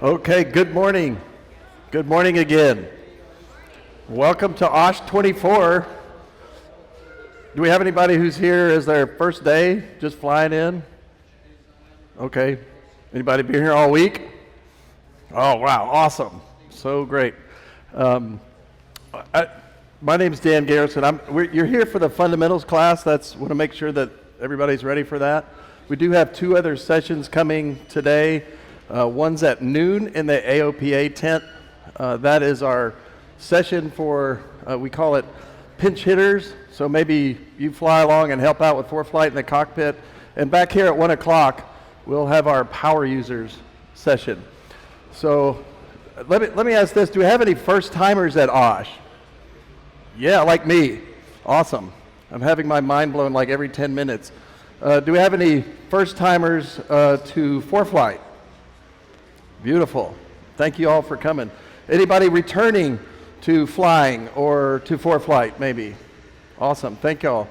Okay, good morning. Good morning again. Welcome to Osh 24. Do we have anybody who's here as their first day, just flying in? Okay. Anybody been here all week? Oh, wow, awesome. So great. My name's Dan Garrison. You're here for the fundamentals class. Want to make sure that everybody's ready for that. We do have two other sessions coming today. One's at noon in the AOPA tent. That is our session for, we call it pinch hitters. So maybe you fly along and help out with ForeFlight in the cockpit. And back here at 1 o'clock, we'll have our power users session. So let me ask this. Do we have any first timers at Osh? Yeah, like me. Awesome. I'm having my mind blown like every 10 minutes. Do we have any first timers to ForeFlight? Beautiful. Thank you all for coming. Anybody returning to flying or to ForeFlight maybe? Awesome. Thank you all.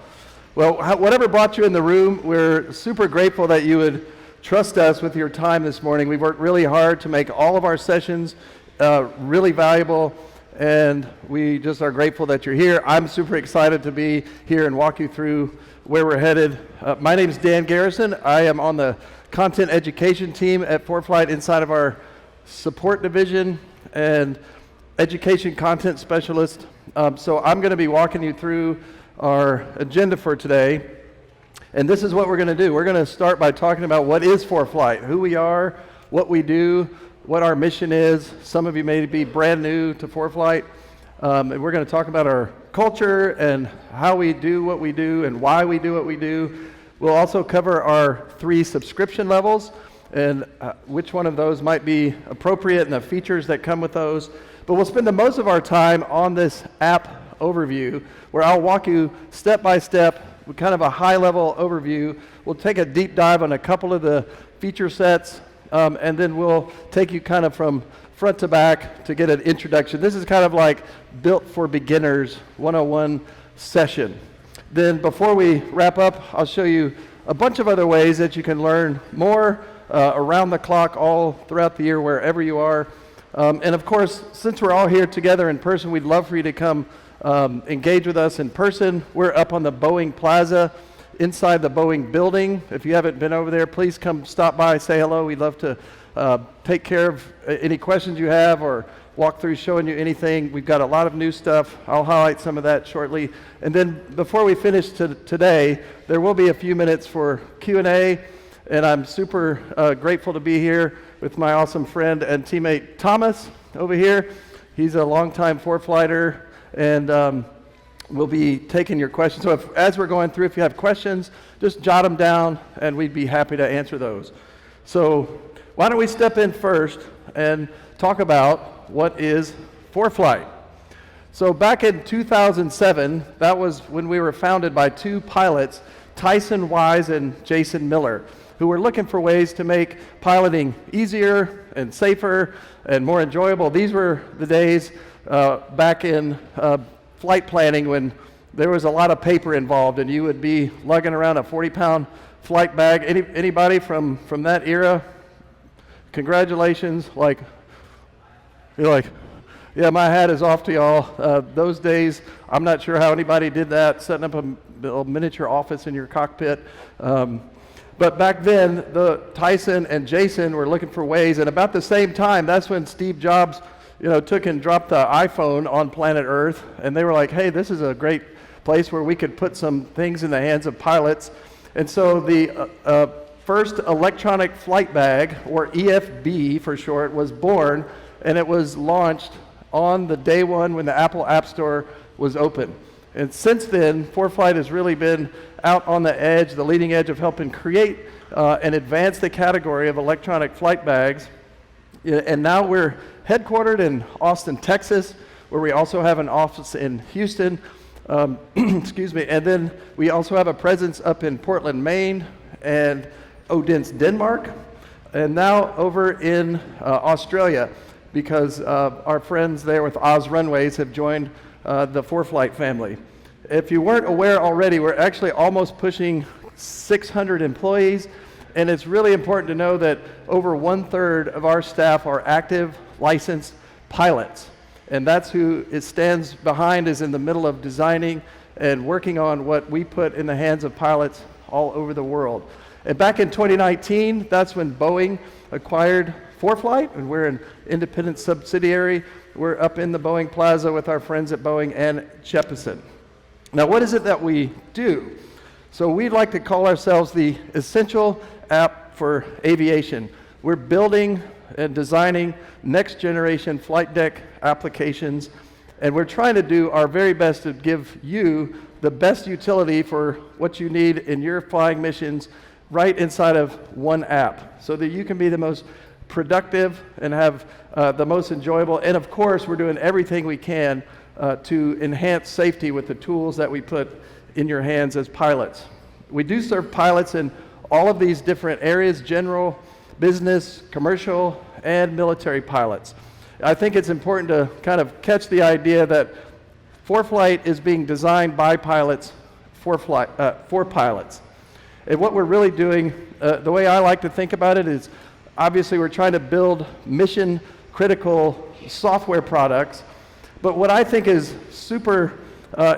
Well, whatever brought you in the room, we're super grateful that you would trust us with your time this morning. We've worked really hard to make all of our sessions really valuable, and we just are grateful that you're here. I'm super excited to be here and walk you through where we're headed. My name is Dan Garrison. I am on the content education team at ForeFlight inside of our support division and education content specialist. So I'm going to be walking you through our agenda for today. And this is what we're going to do. We're going to start by talking about what is ForeFlight, who we are, what we do, what our mission is. Some of you may be brand new to ForeFlight. And we're going to talk about our culture and how we do what we do and why we do what we do. We'll also cover our 3 subscription levels and which one of those might be appropriate and the features that come with those. But we'll spend the most of our time on this app overview where I'll walk you step by step with kind of a high-level overview. We'll take a deep dive on a couple of the feature sets, and then we'll take you kind of from front to back to get an introduction. This is kind of like Built for Beginners 101 session. Then before we wrap up, I'll show you a bunch of other ways that you can learn more around the clock all throughout the year, wherever you are. And of course, since we're all here together in person, we'd love for you to come engage with us in person. We're up on the Boeing Plaza inside the Boeing building. If you haven't been over there, please come stop by, say hello. We'd love to take care of any questions you have or walk through showing you anything. We've got a lot of new stuff. I'll highlight some of that shortly. And then before we finish today, there will be a few minutes for Q&A, and I'm super grateful to be here with my awesome friend and teammate Thomas over here. He's a longtime ForeFlighter, and we'll be taking your questions. So as we're going through, if you have questions, just jot them down, and we'd be happy to answer those. So why don't we step in first and talk about what is ForeFlight. So back in 2007, that was when we were founded by 2 pilots, Tyson Wise and Jason Miller, who were looking for ways to make piloting easier and safer and more enjoyable. These were the days back in flight planning when there was a lot of paper involved and you would be lugging around a 40-pound flight bag. Anybody from that era? Congratulations. You're like, yeah, my hat is off to y'all. Those days, I'm not sure how anybody did that, setting up a miniature office in your cockpit. But back then, the Tyson and Jason were looking for ways, and about the same time, that's when Steve Jobs, took and dropped the iPhone on planet Earth, and they were like, hey, this is a great place where we could put some things in the hands of pilots. And so the first electronic flight bag, or EFB for short, was born, and it was launched on the day one when the Apple App Store was open. And since then, ForeFlight has really been out on the edge, the leading edge of helping create and advance the category of electronic flight bags. And now we're headquartered in Austin, Texas, where we also have an office in Houston. Excuse me. And then we also have a presence up in Portland, Maine, and Odense, Denmark, and now over in Australia, because our friends there with Oz Runways have joined the ForeFlight family. If you weren't aware already, we're actually almost pushing 600 employees, And it's really important to know that over 1/3 of our staff are active, licensed pilots. And that's who it stands behind, is in the middle of designing and working on what we put in the hands of pilots all over the world. And back in 2019, that's when Boeing acquired ForeFlight, and we're an independent subsidiary. We're up in the Boeing Plaza with our friends at Boeing and Jeppesen. Now, what is it that we do? So we'd like to call ourselves the essential app for aviation. We're building and designing next generation flight deck applications, and we're trying to do our very best to give you the best utility for what you need in your flying missions right inside of one app, so that you can be the most productive and have the most enjoyable. And of course, we're doing everything we can to enhance safety with the tools that we put in your hands as pilots. We do serve pilots in all of these different areas: general, business, commercial, and military pilots. I think it's important to kind of catch the idea that ForeFlight is being designed by pilots for pilots. And what we're really doing, the way I like to think about it, is obviously we're trying to build mission critical software products, but what I think is super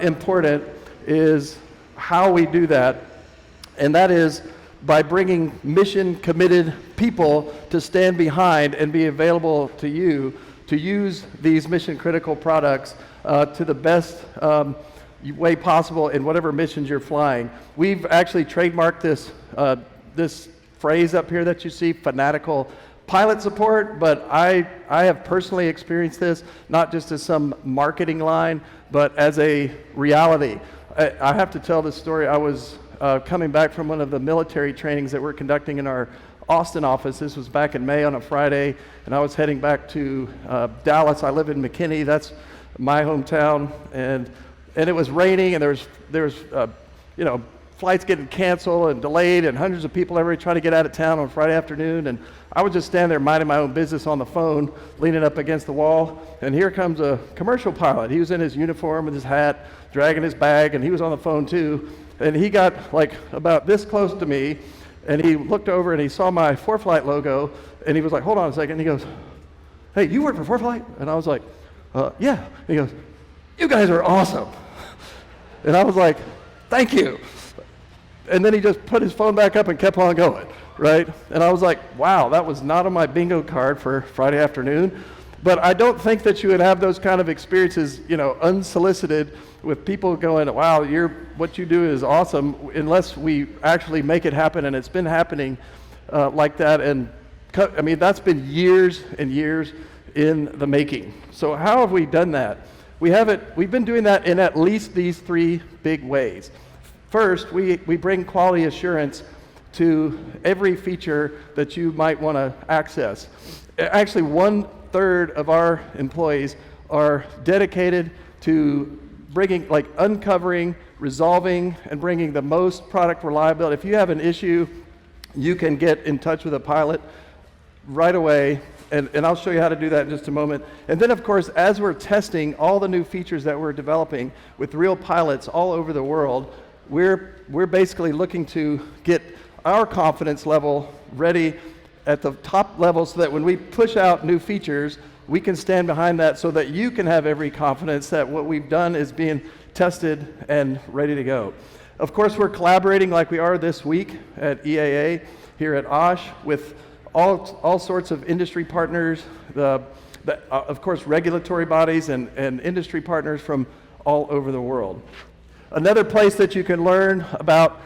important is how we do that, and that is by bringing mission committed people to stand behind and be available to you to use these mission critical products to the best way possible in whatever missions you're flying. We've actually trademarked this phrase up here that you see, fanatical pilot support, but I have personally experienced this, not just as some marketing line, but as a reality. I have to tell this story. I was coming back from one of the military trainings that we're conducting in our Austin office. This was back in May on a Friday, and I was heading back to Dallas. I live in McKinney, that's my hometown, and it was raining, and there was flights getting canceled and delayed, and hundreds of people everywhere trying to get out of town on Friday afternoon. And I was just standing there minding my own business on the phone, leaning up against the wall, and here comes a commercial pilot. He was in his uniform with his hat, dragging his bag, and he was on the phone too. And he got like about this close to me, and he looked over and he saw my ForeFlight logo, and he was like, hold on a second. And he goes, hey, you work for ForeFlight? And I was like, yeah. And he goes, you guys are awesome. And I was like, thank you. And then he just put his phone back up and kept on going, right? And I was like, wow, that was not on my bingo card for Friday afternoon. But I don't think that you would have those kind of experiences, unsolicited, with people going, wow, what you do is awesome, unless we actually make it happen. And it's been happening like that. And I mean, that's been years and years in the making. So how have we done that? We've been doing that in at least these three big ways. First, we bring quality assurance to every feature that you might want to access. Actually, 1/3 of our employees are dedicated to uncovering, resolving, and bringing the most product reliability. If you have an issue, you can get in touch with a pilot right away, and I'll show you how to do that in just a moment. And then, of course, as we're testing all the new features that we're developing with real pilots all over the world, we're basically looking to get our confidence level ready at the top level, so that when we push out new features, we can stand behind that, so that you can have every confidence that what we've done is being tested and ready to go. Of course, we're collaborating like we are this week at EAA here at Osh with all sorts of industry partners, of course regulatory bodies and industry partners from all over the world. Another place that you can learn about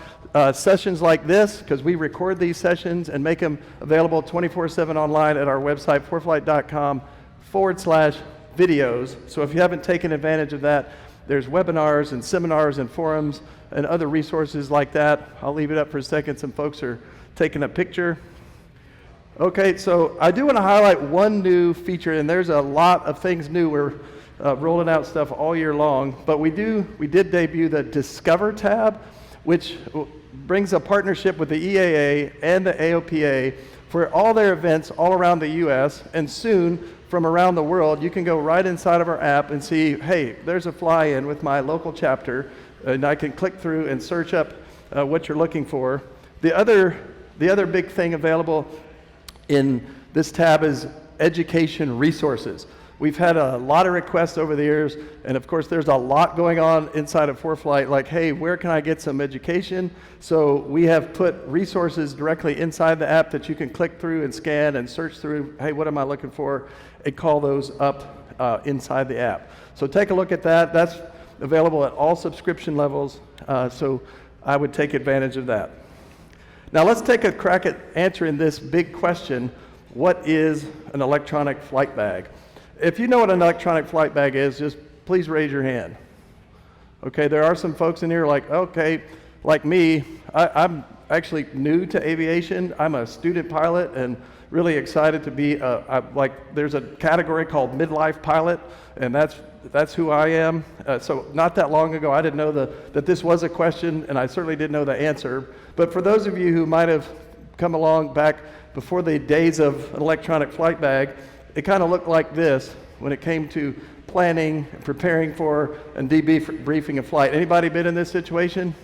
sessions like this, because we record these sessions and make them available 24/7 online at our website, foreflight.com/videos. So if you haven't taken advantage of that, there's webinars and seminars and forums and other resources like that. I'll leave it up for a second. Some folks are taking a picture. Okay, so I do want to highlight one new feature, and there's a lot of things new. We're rolling out stuff all year long, but we did debut the Discover tab, which brings a partnership with the EAA and the AOPA for all their events all around the US, and soon from around the world. You can go right inside of our app and see, hey, there's a fly-in with my local chapter, and I can click through and search up what you're looking for. The other The other big thing available in this tab is education resources. We've had a lot of requests over the years, and of course there's a lot going on inside of ForeFlight, like, hey, where can I get some education? So we have put resources directly inside the app that you can click through and scan and search through, hey, what am I looking for, and call those up inside the app. So take a look at that. That's available at all subscription levels, so I would take advantage of that. Now let's take a crack at answering this big question, what is an electronic flight bag? If you know what an electronic flight bag is, just please raise your hand. Okay, there are some folks in here like, okay, like me, I'm actually new to aviation. I'm a student pilot and really excited to be, there's a category called midlife pilot, and that's who I am. So not that long ago, I didn't know that this was a question, and I certainly didn't know the answer. But for those of you who might have come along back before the days of an electronic flight bag, it kind of looked like this when it came to planning, preparing for, and debriefing a flight. Anybody been in this situation?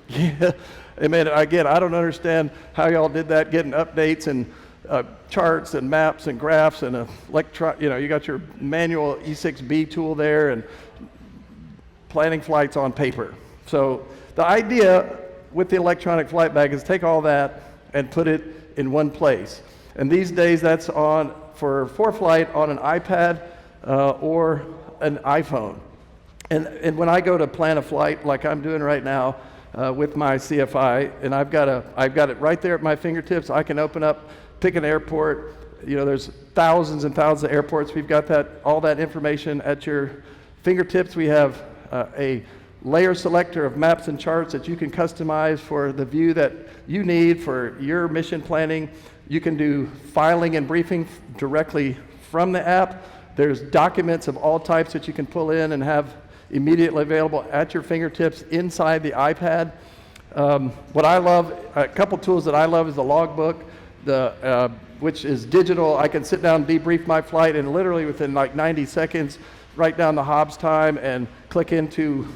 Yeah. Amen. Again, I don't understand how y'all did that, getting updates and charts and maps and graphs and you got your manual E6B tool there and planning flights on paper. So the idea with the electronic flight bag is take all that and put it in one place. And these days that's on for ForeFlight on an iPad or an iPhone. And when I go to plan a flight like I'm doing right now with my CFI, and I've got it right there at my fingertips, I can open up, pick an airport. You know, there's thousands and thousands of airports. We've got all that information at your fingertips. We have a layer selector of maps and charts that you can customize for the view that you need for your mission planning. You can do filing and briefing directly from the app. There's documents of all types that you can pull in and have immediately available at your fingertips inside the iPad. What I love, a couple tools that I love is the logbook, which is digital. I can sit down and debrief my flight and literally within like 90 seconds write down the Hobbs time and click into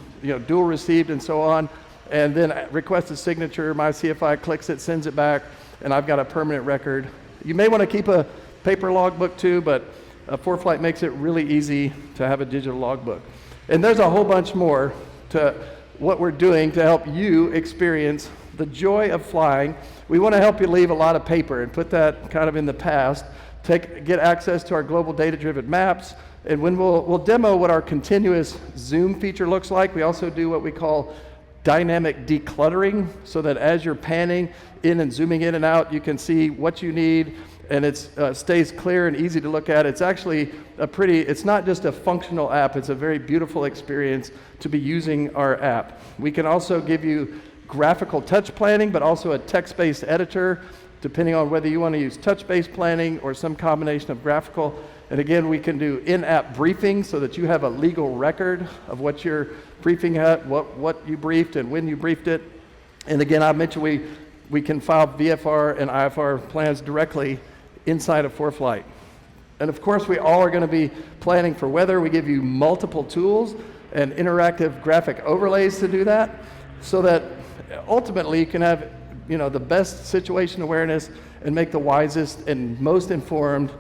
dual received and so on, and then request a signature. My CFI clicks it, sends it back, and I've got a permanent record. You may want to keep a paper logbook too, but ForeFlight makes it really easy to have a digital logbook. And there's a whole bunch more to what we're doing to help you experience the joy of flying. We want to help you leave a lot of paper and put that kind of in the past. Get access to our global data-driven maps, and when we'll demo what our continuous zoom feature looks like. We also do what we call dynamic decluttering, so that as you're panning in and zooming in and out, you can see what you need, and it stays clear and easy to look at. It's actually it's not just a functional app, it's a very beautiful experience to be using our app. We can also give you graphical touch planning, but also a text-based editor, depending on whether you want to use touch-based planning or some combination of graphical. And again, we can do in-app briefing so that you have a legal record of what you're briefing at, what you briefed and when you briefed it. And again, I mentioned we can file VFR and IFR plans directly inside of ForeFlight. And of course, we all are going to be planning for weather. We give you multiple tools and interactive graphic overlays to do that, so that ultimately you can have the best situation awareness and make the wisest and most informed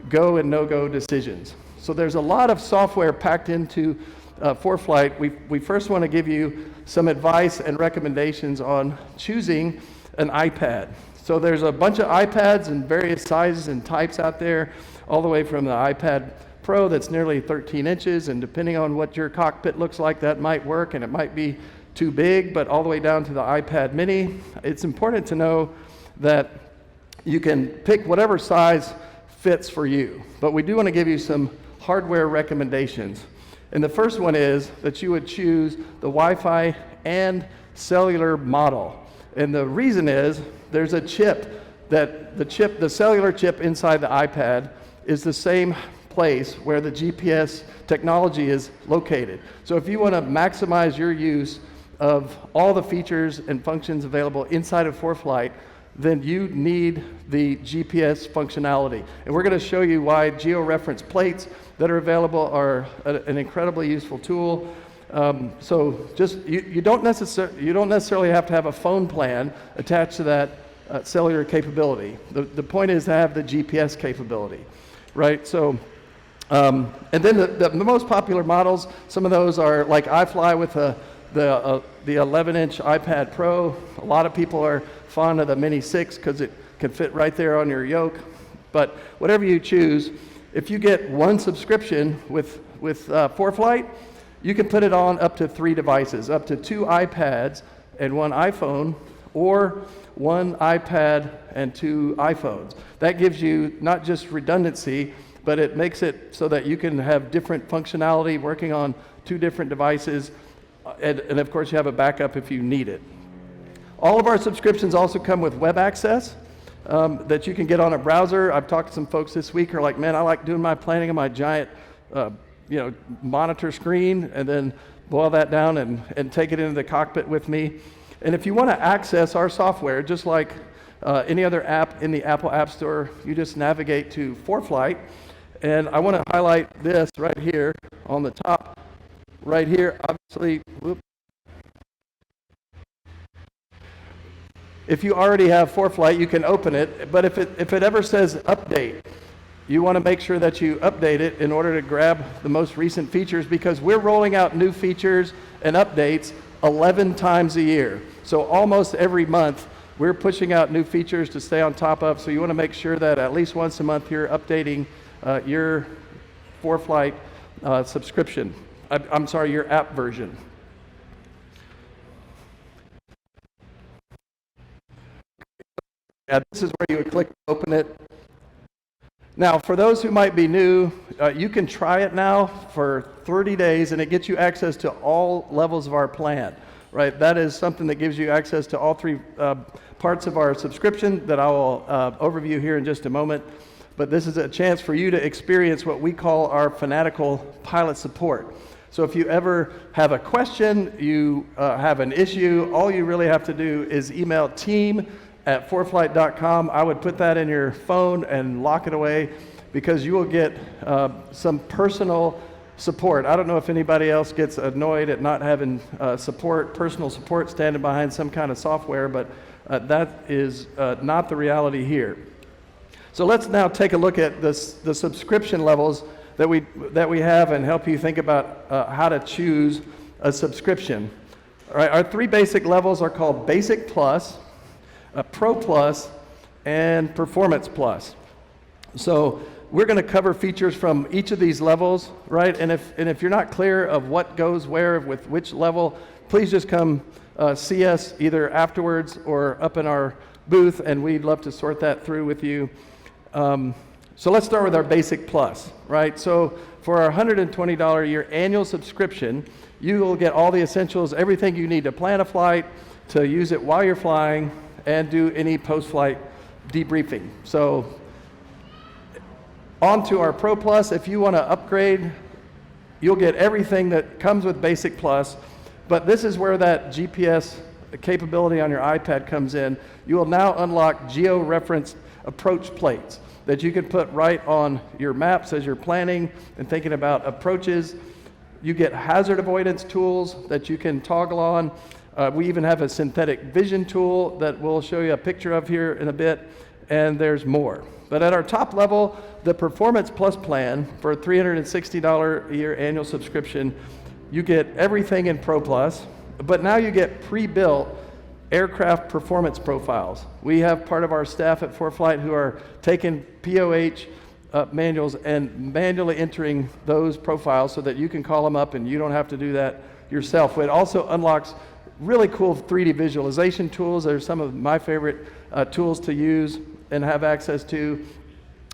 go and no-go decisions. So there's a lot of software packed into ForeFlight. We first want to give you some advice and recommendations on choosing an iPad. So there's a bunch of iPads in various sizes and types out there, all the way from the iPad Pro that's nearly 13 inches, and depending on what your cockpit looks like, that might work, and it might be too big, but all the way down to the iPad mini. It's important to know that you can pick whatever size fits for you, but we do want to give you some hardware recommendations. And the first one is that you would choose the Wi-Fi and cellular model. And the reason is there's a chip the cellular chip inside the iPad is the same place where the GPS technology is located. So if you want to maximize your use of all the features and functions available inside of ForeFlight, then you need the GPS functionality. And we're going to show you why georeference plates that are available are an incredibly useful tool. So just you don't necessarily have to have a phone plan attached to that cellular capability. The point is to have the GPS capability, right? So, and then the most popular models, some of those are like I fly with the 11-inch iPad Pro. A lot of people are fond of the Mini 6 because it can fit right there on your yoke. But whatever you choose, if you get one subscription with ForeFlight, you can put it on up to 3 devices, up to 2 iPads and 1 iPhone, or 1 iPad and 2 iPhones. That gives you not just redundancy, but it makes it so that you can have different functionality working on 2 different devices, and of course you have a backup if you need it. All of our subscriptions also come with web access that you can get on a browser. I've talked to some folks this week who are like, man, I like doing my planning on my giant monitor screen, and then boil that down and take it into the cockpit with me. And if you want to access our software, just like any other app in the Apple App Store, you just navigate to ForeFlight. And I want to highlight this right here on the top, right here, obviously. Whoop. If you already have ForeFlight, you can open it, but if it ever says update, you want to make sure that you update it in order to grab the most recent features, because we're rolling out new features and updates 11 times a year. So almost every month, we're pushing out new features to stay on top of, so you want to make sure that at least once a month you're updating your ForeFlight subscription. I'm sorry, your app version. This is where you would click to open it. Now, for those who might be new, you can try it now for 30 days, and it gets you access to all levels of our plan, right? That is something that gives you access to all 3 parts of our subscription that I will overview here in just a moment. But this is a chance for you to experience what we call our fanatical pilot support. So if you ever have a question, you have an issue, all you really have to do is email team@foreflight.com. I would put that in your phone and lock it away, because you will get some personal support. I don't know if anybody else gets annoyed at not having personal support standing behind some kind of software, but that is not the reality here. So let's now take a look at the subscription levels that we have and help you think about how to choose a subscription. All right, our 3 basic levels are called Basic Plus, Pro Plus, and Performance Plus. So we're going to cover features from each of these levels, right? And if you're not clear of what goes where with which level, please just come see us either afterwards or up in our booth, and we'd love to sort that through with you. So let's start with our Basic Plus, right? So for our $120 a year annual subscription, you will get all the essentials, everything you need to plan a flight, to use it while you're flying, and do any post-flight debriefing. So on to our Pro Plus. If you want to upgrade, you'll get everything that comes with Basic Plus, but this is where that GPS capability on your iPad comes in. You will now unlock geo-referenced approach plates that you can put right on your maps as you're planning and thinking about approaches. You get hazard avoidance tools that you can toggle on. We even have a synthetic vision tool that we'll show you a picture of here in a bit, and there's more. But at our top level, the Performance Plus plan for a $360 a year annual subscription, you get everything in Pro Plus, but now you get pre-built aircraft performance profiles. We have part of our staff at ForeFlight who are taking POH manuals and manually entering those profiles so that you can call them up and you don't have to do that yourself. It also unlocks really cool 3D visualization tools. They're some of my favorite tools to use and have access to.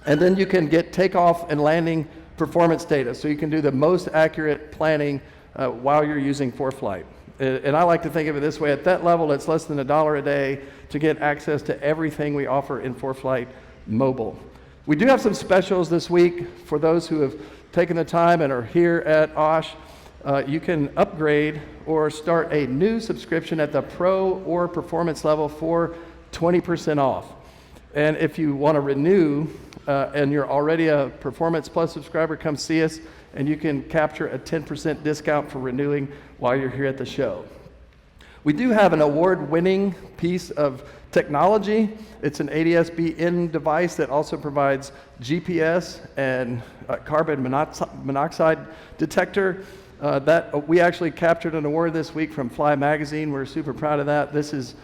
And then you can get takeoff and landing performance data, so you can do the most accurate planning while you're using ForeFlight. And I like to think of it this way: at that level, it's less than $1 a day to get access to everything we offer in ForeFlight Mobile. We do have some specials this week for those who have taken the time and are here at Osh. You can upgrade or start a new subscription at the Pro or Performance level for 20% off. And if you want to renew and you're already a Performance Plus subscriber, come see us and you can capture a 10% discount for renewing while you're here at the show. We do have an award-winning piece of technology. It's an ADS-B device that also provides GPS and carbon monoxide detector. That we actually captured an award this week from Fly Magazine. We're super proud of that. This is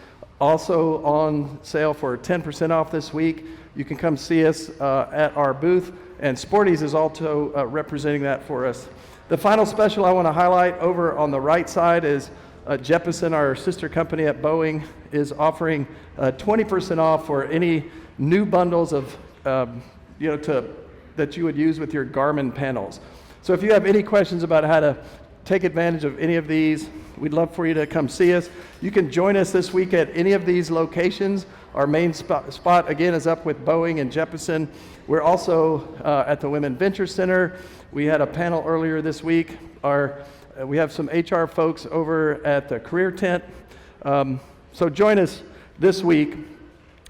also on sale for 10% off this week. You can come see us at our booth, and Sporties is also representing that for us. The final special I want to highlight over on the right side is Jeppesen, our sister company at Boeing, is offering 20% off for any new bundles of that you would use with your Garmin panels. So if you have any questions about how to take advantage of any of these, we'd love for you to come see us. You can join us this week at any of these locations. Our main spot again is up with Boeing and Jeppesen. We're also at the Women Venture Center. We had a panel earlier this week. We have some HR folks over at the Career Tent. So join us this week.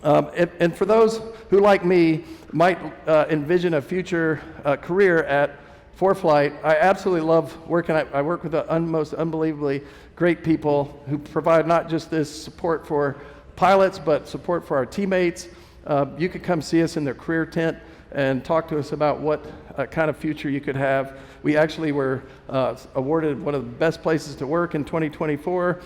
And for those who, like me, might envision a future career at ForeFlight, I absolutely love working. I work with the most unbelievably great people who provide not just this support for pilots, but support for our teammates. You could come see us in the Career Tent and talk to us about what kind of future you could have. We actually were awarded one of the best places to work in 2024.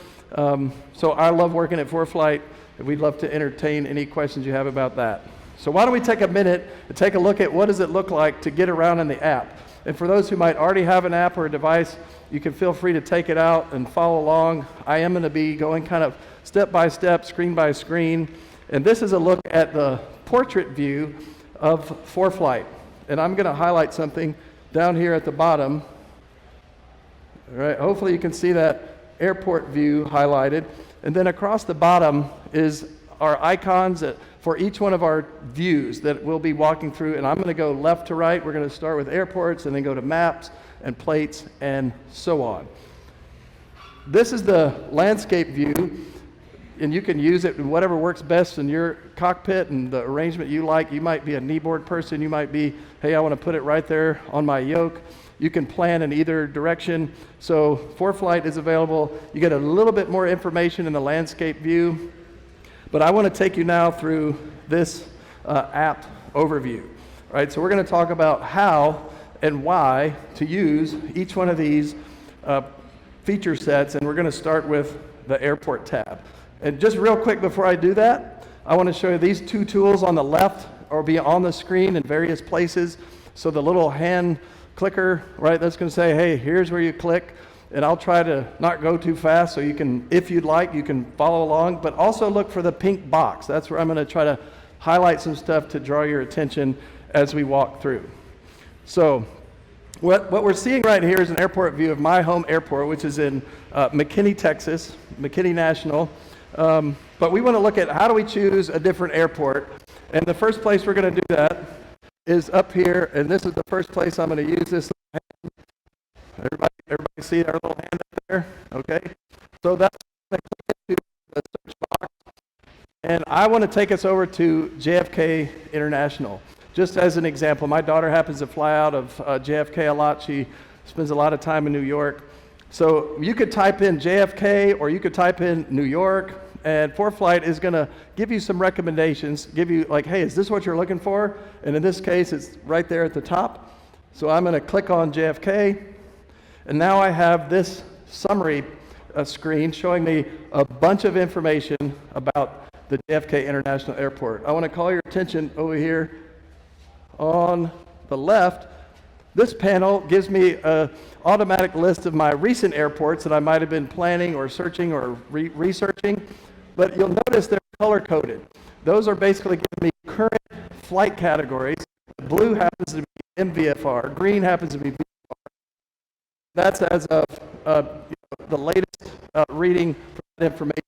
So I love working at ForeFlight, and we'd love to entertain any questions you have about that. So why don't we take a minute and take a look at what does it look like to get around in the app. And for those who might already have an app or a device, you can feel free to take it out and follow along. I am going to be going kind of step by step, screen by screen. And this is a look at the portrait view of ForeFlight. And I'm going to highlight something down here at the bottom. All right, hopefully you can see that airport view highlighted. And then across the bottom is our icons for each one of our views that we'll be walking through. And I'm going to go left to right. We're going to start with airports and then go to maps and plates and so on. This is the landscape view, and you can use it in whatever works best in your cockpit and the arrangement you like. You might be a kneeboard person. You might be, hey, I want to put it right there on my yoke. You can plan in either direction. So ForeFlight is available. You get a little bit more information in the landscape view. But I want to take you now through this app overview. All right, so we're going to talk about how and why to use each one of these feature sets, and we're going to start with the airport tab. And just real quick before I do that, I want to show you these two tools on the left or be on the screen in various places. So the little hand clicker, right, that's going to say, hey, here's where you click. And I'll try to not go too fast so you can, if you'd like, you can follow along. But also look for the pink box. That's where I'm going to try to highlight some stuff to draw your attention as we walk through. So what we're seeing right here is an airport view of my home airport, which is in McKinney, Texas, McKinney National. But we want to look at how do we choose a different airport. And the first place we're going to do that is up here. And this is the first place I'm going to use this. Everybody see our little hand up there? Okay. So that's going to click into the search box. And I want to take us over to JFK International. Just as an example, my daughter happens to fly out of JFK a lot. She spends a lot of time in New York. So you could type in JFK or you could type in New York, and ForeFlight is going to give you some recommendations, give you like, hey, is this what you're looking for? And in this case, it's right there at the top. So I'm going to click on JFK. And now I have this summary screen showing me a bunch of information about the JFK International Airport. I want to call your attention over here on the left. This panel gives me an automatic list of my recent airports that I might have been planning or searching or researching. But you'll notice they're color-coded. Those are basically giving me current flight categories. Blue happens to be MVFR. Green happens to be VFR. That's as of the latest reading for that information.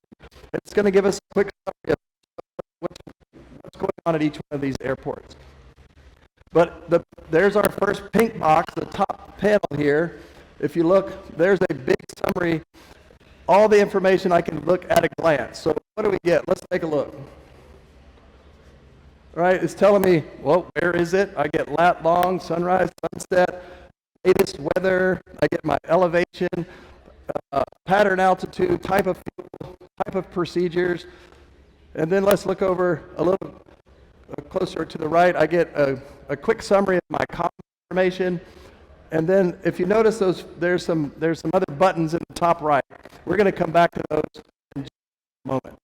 It's going to give us a quick summary of what's going on at each one of these airports. But there's our first pink box, the top panel here. If you look, there's a big summary, all the information I can look at a glance. So what do we get? Let's take a look. All right, it's telling me, well, where is it? I get lat long, sunrise, sunset, latest weather, I get my elevation, pattern altitude, type of fuel, type of procedures. And then let's look over a little closer to the right. I get a quick summary of my comm information. And then if you notice there's some other buttons in the top right. We're going to come back to those in just a moment.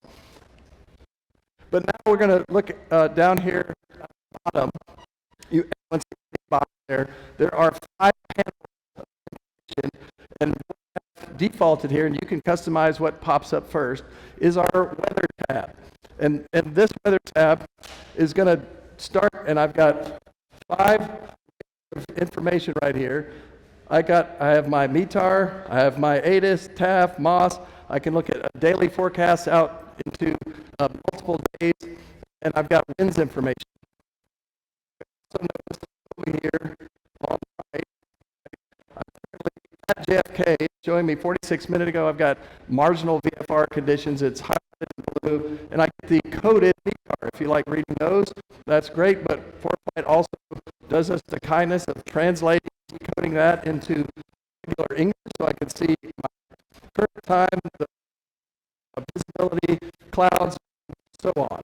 But now we're going to look down here at the bottom. Once you see the box there are 5 panels of information, and what I've defaulted here, and you can customize what pops up first, is our weather tab. And this weather tab is going to start, and I've got 5 of information right here. I have my METAR, I have my ATIS, TAF, MOS. I can look at daily forecasts out into multiple days, and I've got winds information. So notice over here on the right, I'm currently at JFK, showing me 46 minutes ago. I've got marginal VFR conditions. It's highlighted in blue, and I get the coded METAR. If you like reading those, that's great. But ForeFlight also does us the kindness of translating, decoding that into regular English, so I can see my current time, the visibility, clouds, so on.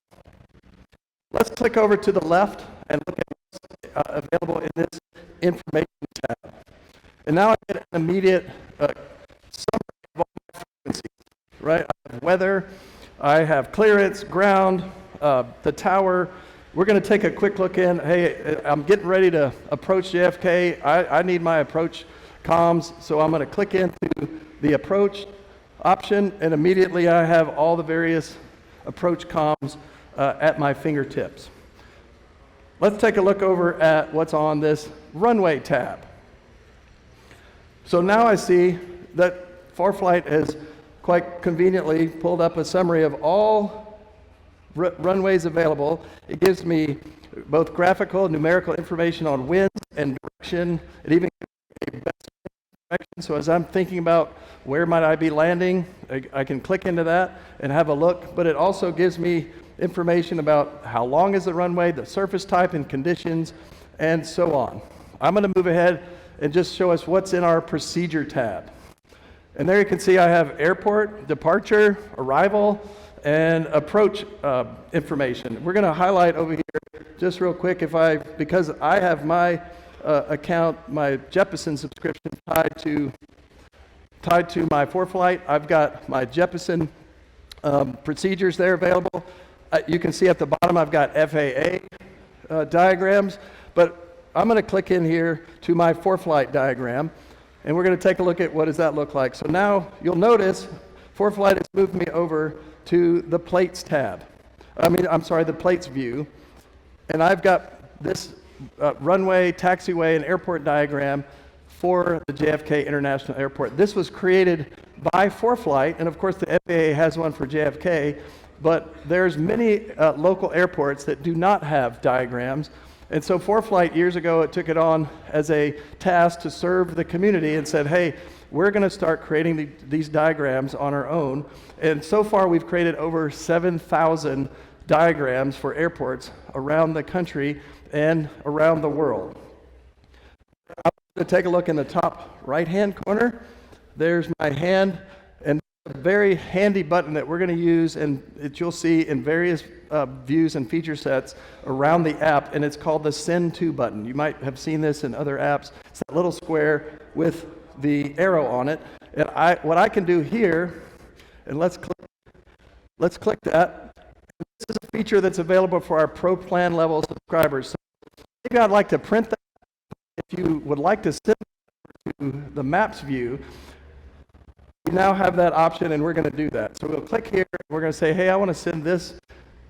Let's click over to the left and look at what's available in this information tab. And now I get an immediate summary of all my frequencies, right? I have weather, I have clearance, ground, the tower. We're going to take a quick look in. Hey, I'm getting ready to approach JFK. I need my approach comms, so I'm going to click into the approach option, and immediately I have all the various approach comms at my fingertips. Let's take a look over at what's on this runway tab. So now I see that ForeFlight has quite conveniently pulled up a summary of all runways available. It gives me both graphical and numerical information on winds and direction. It even gives me a best direction. So as I'm thinking about where might I be landing, I can click into that and have a look. But it also gives me information about how long is the runway, the surface type and conditions, and so on. I'm going to move ahead and just show us what's in our procedure tab. And there you can see I have airport, departure, arrival, and approach information. We're going to highlight over here just real quick because I have my account, my Jeppesen subscription tied to my ForeFlight. I've got my Jeppesen procedures there available. You can see at the bottom I've got FAA diagrams, but I'm going to click in here to my ForeFlight diagram, and we're going to take a look at what does that look like. So now you'll notice ForeFlight has moved me over to the plates tab. The plates view, and I've got this runway, taxiway, and airport diagram for the JFK International Airport. This was created by ForeFlight, and of course the FAA has one for JFK, but there's many local airports that do not have diagrams. And so ForeFlight years ago, it took it on as a task to serve the community and said, hey, we're going to start creating these diagrams on our own. And so far, we've created over 7,000 diagrams for airports around the country and around the world. I'm going to take a look in the top right-hand corner. There's my hand, and a very handy button that we're going to use, and you'll see in various views and feature sets around the app, and it's called the Send To button. You might have seen this in other apps. It's that little square with the arrow on it. And what I can do here, and let's click that. This is a feature that's available for our Pro Plan level subscribers. So maybe I'd like to print that. If you would like to send it to the Maps view, we now have that option, and we're going to do that. So we'll click here, and we're going to say, hey, I want to send this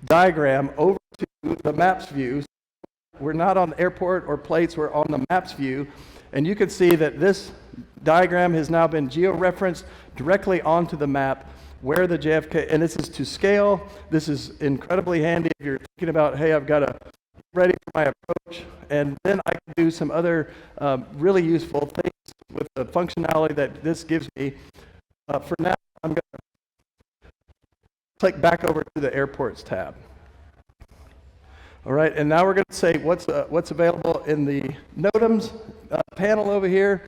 diagram over to the Maps view. We're not on the airport or plates, we're on the Maps view. And you can see that this diagram has now been geo-referenced directly onto the map where the JFK, and this is to scale. This is incredibly handy if you're thinking about, hey, I've got to get ready for my approach, and then I can do some other really useful things with the functionality that this gives me. For now, I'm going to click back over to the airports tab. All right, and now we're going to say what's available in the NOTAMs panel over here.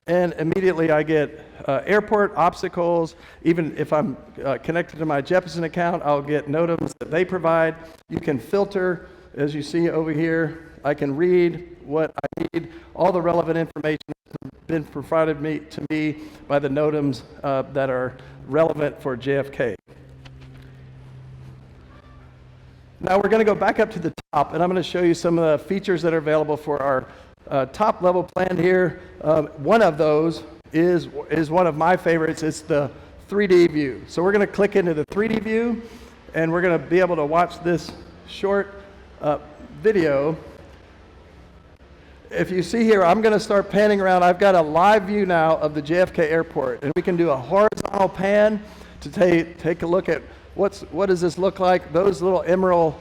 and immediately I get airport obstacles. Even if I'm connected to my Jeppesen account, I'll get NOTAMs that they provide. You can filter, as you see over here. I can read what I need. All the relevant information has been provided to me by the NOTAMs that are relevant for JFK. Now we're going to go back up to the top, and I'm going to show you some of the features that are available for our top level plan here. One of those is one of my favorites. It's the 3D view. So we're going to click into the 3D view, and we're going to be able to watch this short video. If you see here, I'm going to start panning around. I've got a live view now of the JFK airport, and we can do a horizontal pan to take a look at what does this look like. Those little emerald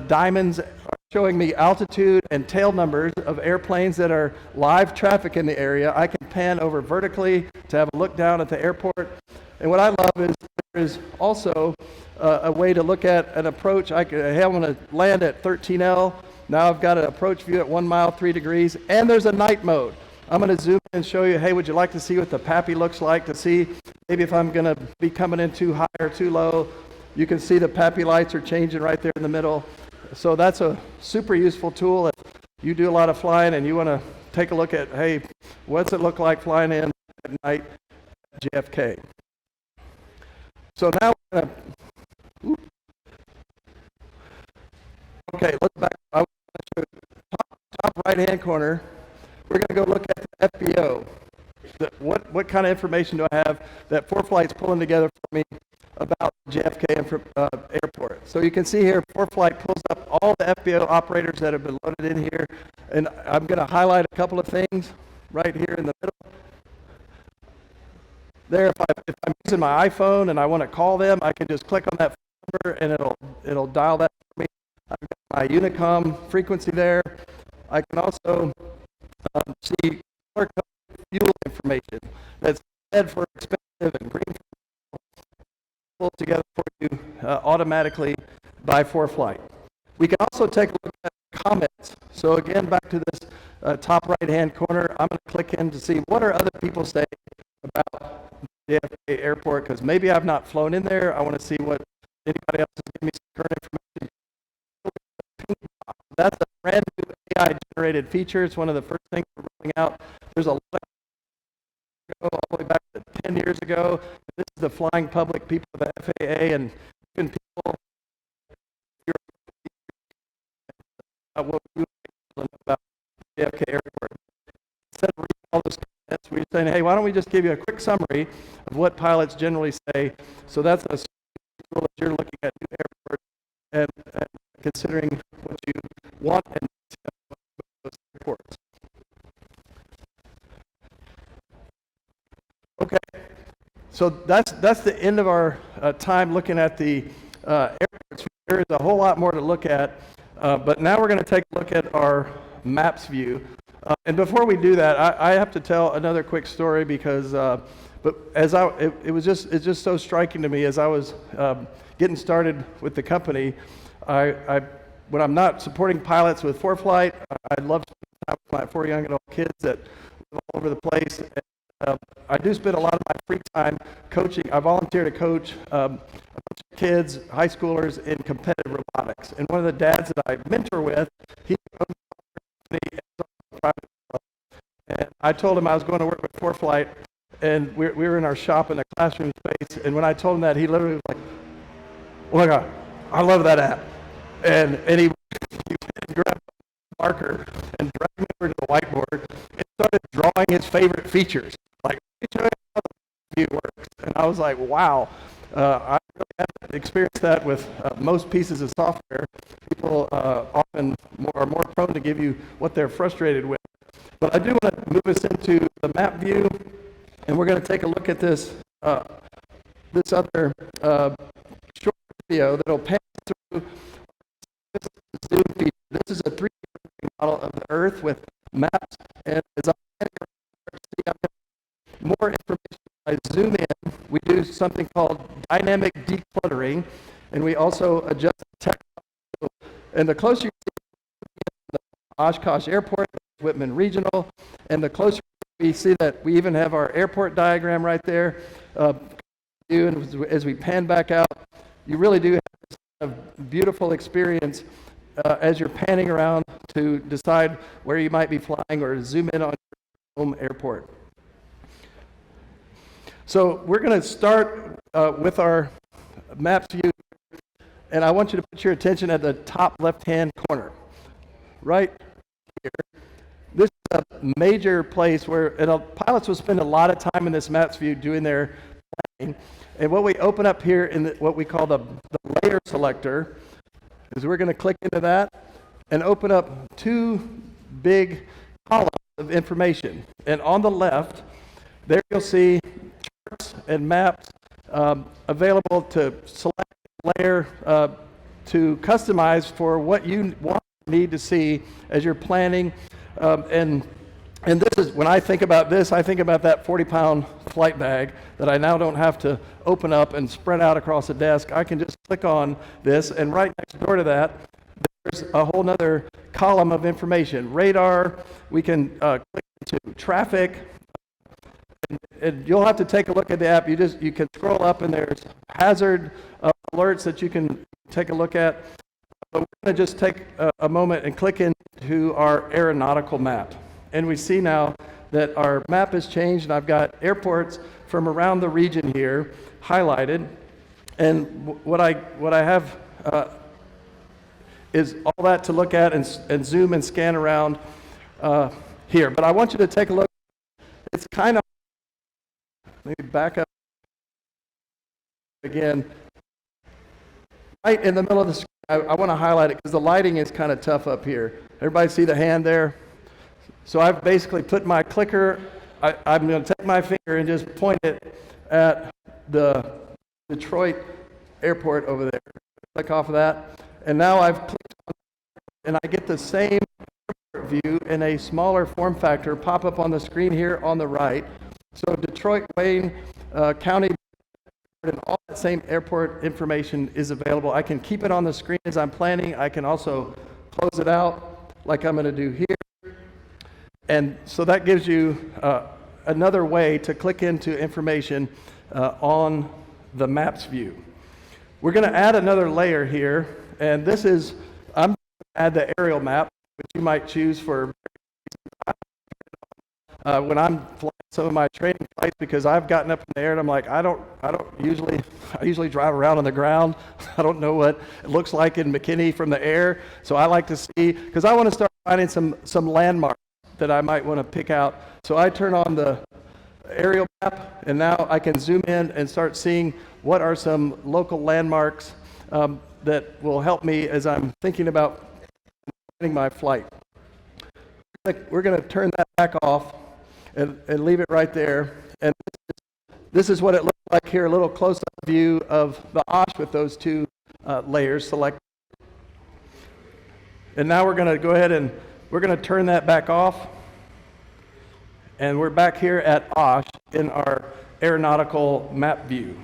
diamonds are showing me altitude and tail numbers of airplanes that are live traffic in the area. I can pan over vertically to have a look down at the airport. And what I love is there is also a way to look at an approach. I'm going to land at 13L. Now I've got an approach view at 1 mile, 3 degrees, and there's a night mode. I'm going to zoom in and show you, hey, would you like to see what the PAPI looks like, to see maybe if I'm going to be coming in too high or too low. You can see the PAPI lights are changing right there in the middle. So that's a super useful tool if you do a lot of flying and you want to take a look at, hey, what's it look like flying in at night at JFK. So now we're going to, okay, let's back. I want to show you top right-hand corner. We're going to go look at the FBO. What kind of information do I have that ForeFlight's pulling together for me about JFK airport? So you can see here, ForeFlight pulls up all the FBO operators that have been loaded in here, and I'm going to highlight a couple of things right here in the middle. There, if I'm using my iPhone and I want to call them, I can just click on that phone number and it'll dial that for me. I've got my Unicom frequency there. I can also see color code fuel information that's red for expensive and green for pulled together for you automatically by ForeFlight. We can also take a look at comments. So again, back to this top right-hand corner, I'm going to click in to see what are other people saying about the JFK airport, because maybe I've not flown in there. I want to see what anybody else is giving me some current information. That's a brand new AI-generated feature. It's one of the first things we're rolling out. There's a lot of all the way back to 10 years ago. This is the flying public, people of the FAA, and even people what we about JFK Airport. Instead of reading all those comments, we're saying, hey, why don't we just give you a quick summary of what pilots generally say. So that's a tool that you're looking at new airports and considering what you want and those airports. Okay, so that's the end of our time looking at the airports. There is a whole lot more to look at, but now we're going to take a look at our maps view. And before we do that, I have to tell another quick story because, it's just so striking to me as I was getting started with the company. When I'm not supporting pilots with ForeFlight, I love to spend time with my 4 young adult kids that live all over the place. I do spend a lot of my free time coaching. I volunteer to coach a bunch of kids, high schoolers, in competitive robotics. And one of the dads that I mentor with, he owns a company and private club. And I told him I was going to work with ForeFlight, and we were in our shop in the classroom space. And when I told him that, he literally was like, "Oh my God, I love that app!" And he grabbed a marker and dragged me over to the whiteboard and started drawing his favorite features. Like, let me show you how the view works. And I was like, wow. I really haven't experienced that with most pieces of software. People often are more prone to give you what they're frustrated with. But I do want to move us into the map view, and we're going to take a look at this this other short video that will pass through this zoom feature. This is a 3D model of the Earth with maps, and as I see more information, I zoom in. We do something called dynamic decluttering, and we also adjust the text. And the closer you see the Oshkosh Airport, Whitman Regional, and the closer we see that we even have our airport diagram right there. And as we pan back out, you really do have a beautiful experience as you're panning around to decide where you might be flying or zoom in on your home airport. So we're going to start with our maps view, and I want you to put your attention at the top left-hand corner, right here. This is a major place where pilots will spend a lot of time in this maps view doing their planning. And what we open up here in what we call the layer selector is we're going to click into that and open up two big columns of information. And on the left, there you'll see charts and maps available to select layer to customize for what you need to see as you're planning. And this is, when I think about this, I think about that 40-pound flight bag that I now don't have to open up and spread out across a desk. I can just click on this, and right next door to that, there's a whole nother column of information. Radar, we can click into traffic, and you'll have to take a look at the app. You can scroll up, and there's hazard alerts that you can take a look at. But we're going to just take a moment and click into our aeronautical map. And we see now that our map has changed, and I've got airports from around the region here highlighted. And what I have is all that to look at and zoom and scan around here. But I want you to take a look. It's kind of, let me back up again. Right in the middle of the screen, I want to highlight it because the lighting is kind of tough up here. Everybody see the hand there? So I've basically put my clicker, I'm going to take my finger and just point it at the Detroit airport over there. Click off of that. And now I've clicked on it, and I get the same airport view in a smaller form factor pop up on the screen here on the right. So Detroit, Wayne County, and all that same airport information is available. I can keep it on the screen as I'm planning. I can also close it out like I'm going to do here. And so that gives you another way to click into information on the maps view. We're going to add another layer here, and this is, I'm going to add the aerial map, which you might choose for when I'm flying some of my training flights, because I've gotten up in the air and I'm like, I usually drive around on the ground. I don't know what it looks like in McKinney from the air, so I like to see, because I want to start finding some landmarks that I might want to pick out. So I turn on the aerial map, and now I can zoom in and start seeing what are some local landmarks that will help me as I'm thinking about planning my flight. We're going to turn that back off and leave it right there. And this is what it looks like here, a little close-up view of the Osh with those two layers selected. And now we're going to go ahead and we're going to turn that back off, and we're back here at Osh in our aeronautical map view.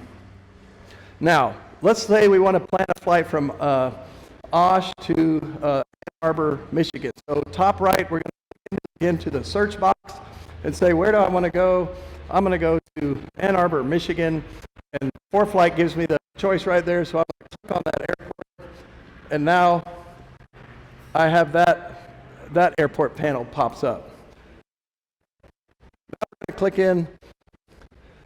Now, let's say we want to plan a flight from Osh to Ann Arbor, Michigan. So top right, we're going to into the search box and say, where do I want to go? I'm going to go to Ann Arbor, Michigan, and ForeFlight gives me the choice right there, so I'm going to click on that airport, and now I have that airport panel pops up. Now I'm going to click in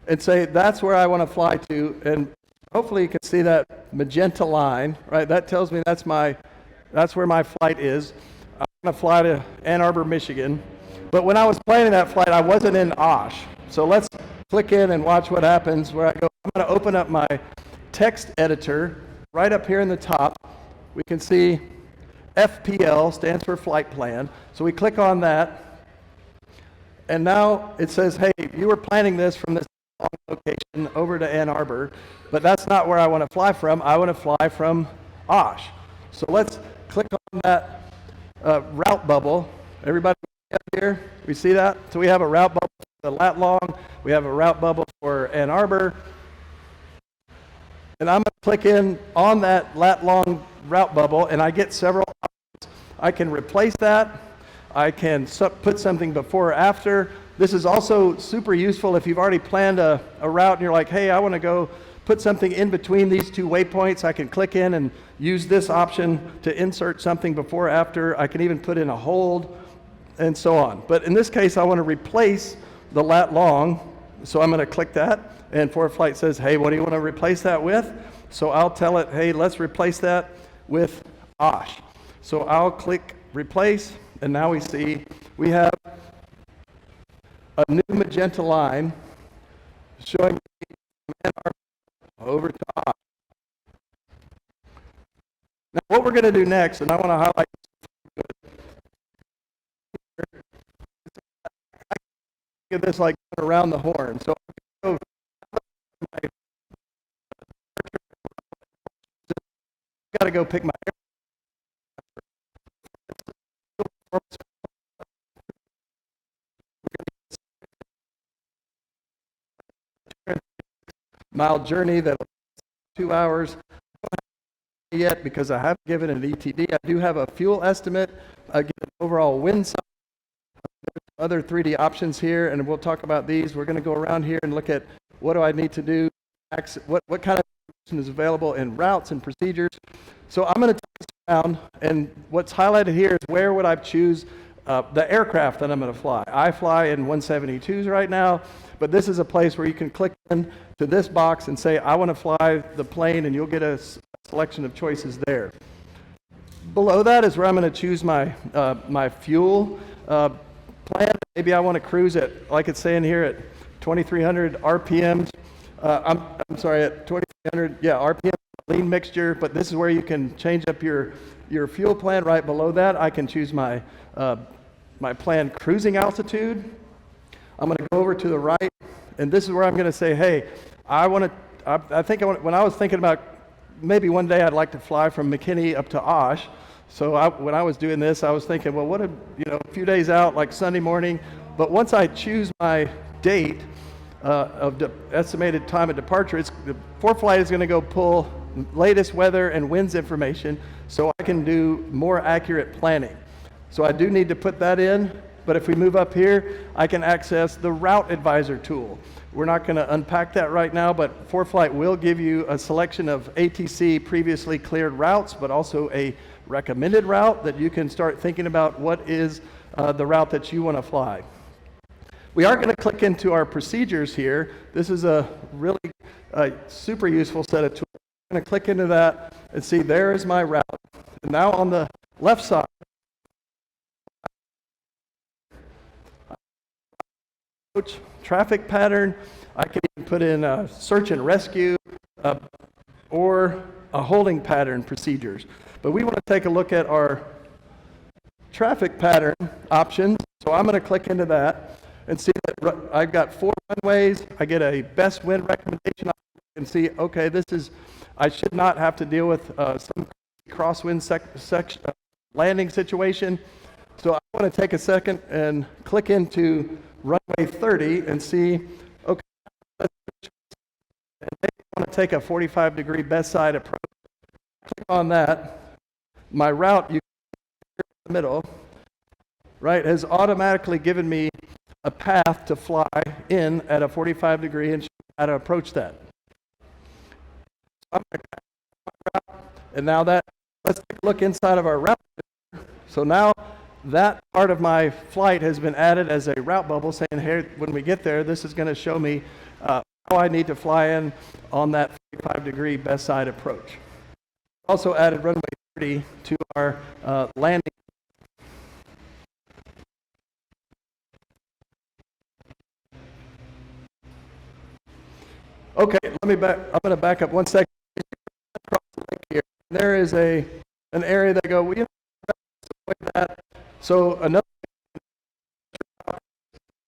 and say that's where I want to fly to, and hopefully you can see that magenta line, right? That tells me that's where my flight is. I'm going to fly to Ann Arbor, Michigan. But when I was planning that flight, I wasn't in Osh. So let's click in and watch what happens where I go. I'm going to open up my text editor right up here in the top. We can see FPL stands for flight plan. So we click on that, and now it says, hey, you were planning this from this location over to Ann Arbor, but that's not where I want to fly from. I want to fly from Osh. So let's click on that route bubble. Everybody up here, we see that? So we have a route bubble for the lat long. We have a route bubble for Ann Arbor. And I'm going to click in on that lat long route bubble, and I get several options. I can replace that. I can put something before or after. This is also super useful if you've already planned a route and you're like, hey, I want to go put something in between these two waypoints. I can click in and use this option to insert something before or after. I can even put in a hold and so on. But in this case, I want to replace the lat long. So I'm going to click that, and ForeFlight says, hey, what do you want to replace that with? So I'll tell it, hey, let's replace that with Osh. So I'll click replace, and now we see we have a new magenta line showing me over to Osh. Now what we're going to do next, and I want to highlight this like around the horn. So I got to go pick my mile journey that 2 hours yet because I haven't given an ETD. I do have a fuel estimate. I give an overall wind size. Other 3D options here, and we'll talk about these. We're going to go around here and look at what do I need to do, what kind of information is available in routes and procedures. So I'm going to take this around, and what's highlighted here is where would I choose the aircraft that I'm going to fly. I fly in 172s right now, but this is a place where you can click in to this box and say, I want to fly the plane, and you'll get a selection of choices there. Below that is where I'm going to choose my, my fuel plan. Maybe I want to cruise at, like it's saying here, at 2,300 RPMs. I'm sorry, at 2,300, RPM lean mixture, but this is where you can change up your fuel plan. Right below that, I can choose my my planned cruising altitude. I'm going to go over to the right, and this is where I'm going to say, hey, I think when I was thinking about maybe one day I'd like to fly from McKinney up to Osh. So when I was doing this, I was thinking, well, what if, a few days out, like Sunday morning, but once I choose my date of estimated time of departure, the ForeFlight is going to go pull latest weather and winds information so I can do more accurate planning. So I do need to put that in, but if we move up here, I can access the Route Advisor tool. We're not going to unpack that right now, but ForeFlight will give you a selection of ATC previously cleared routes, but also a recommended route that you can start thinking about what is the route that you want to fly. We are going to click into our procedures here. This is a really super useful set of tools. I'm going to click into that and see there is my route. And now on the left side, traffic pattern. I can even put in a search and rescue or a holding pattern procedures. But we want to take a look at our traffic pattern options. So I'm going to click into that and see that I've got 4 runways. I get a best wind recommendation and see, okay, I should not have to deal with some crosswind landing situation. So I want to take a second and click into runway 30 and see, okay, and I want to take a 45-degree best side approach. Click on that. My route, you in the middle, right, has automatically given me a path to fly in at a 45-degree and show me how to approach that. So I'm going to route, and now let's take a look inside of our route. So now that part of my flight has been added as a route bubble saying, hey, when we get there, this is going to show me how I need to fly in on that 45-degree best side approach. Also added runway 30 to our landing. Okay, I'm going to back up 1 second. Here. There is an area that go, well, like that. So another,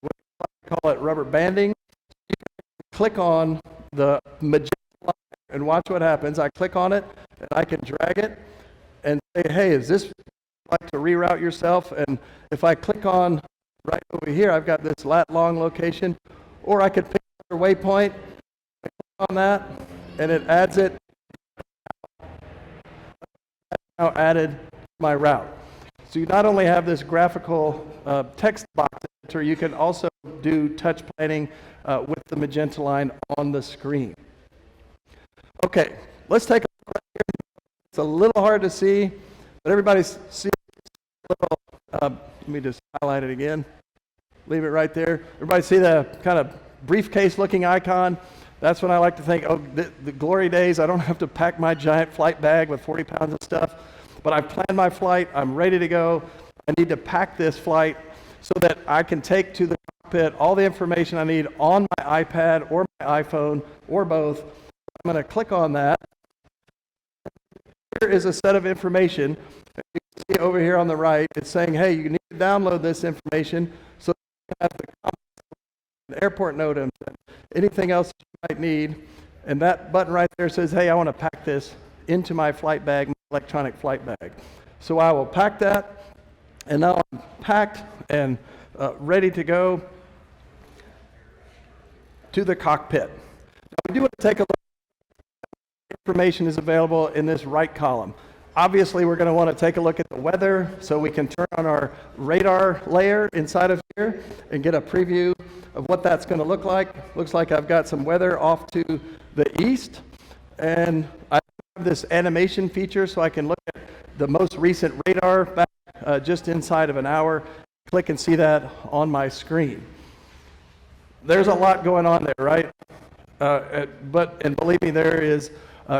we call it rubber banding. You can click on the magenta line and watch what happens. I click on it and I can drag it and say, hey, is this like to reroute yourself? And if I click on right over here, I've got this lat long location, or I could pick another waypoint, click on that, and it adds it. Now added my route. So you not only have this graphical text box filter. You can also do touch planning with the magenta line on the screen. Okay, let's take a look right here. It's a little hard to see, but everybody see a little, let me just highlight it again. Leave it right there. Everybody see the kind of briefcase-looking icon? That's when I like to think, oh, the glory days, I don't have to pack my giant flight bag with 40 pounds of stuff, but I've planned my flight, I'm ready to go. I need to pack this flight so that I can take to the cockpit all the information I need on my iPad or my iPhone or both. I'm going to click on that. Here is a set of information. You can see over here on the right, it's saying, hey, you need to download this information so you can have the airport NOTAMs, anything else you might need. And that button right there says, hey, I want to pack this into my flight bag, my electronic flight bag. So I will pack that, and now I'm packed and ready to go to the cockpit. Now we do want to take a look. Information is available in this right column. Obviously, we're going to want to take a look at the weather so we can turn on our radar layer inside of here and get a preview of what that's going to look like. Looks like I've got some weather off to the east, and I have this animation feature so I can look at the most recent radar back just inside of an hour. Click and see that on my screen. There's a lot going on there, right? And believe me, there is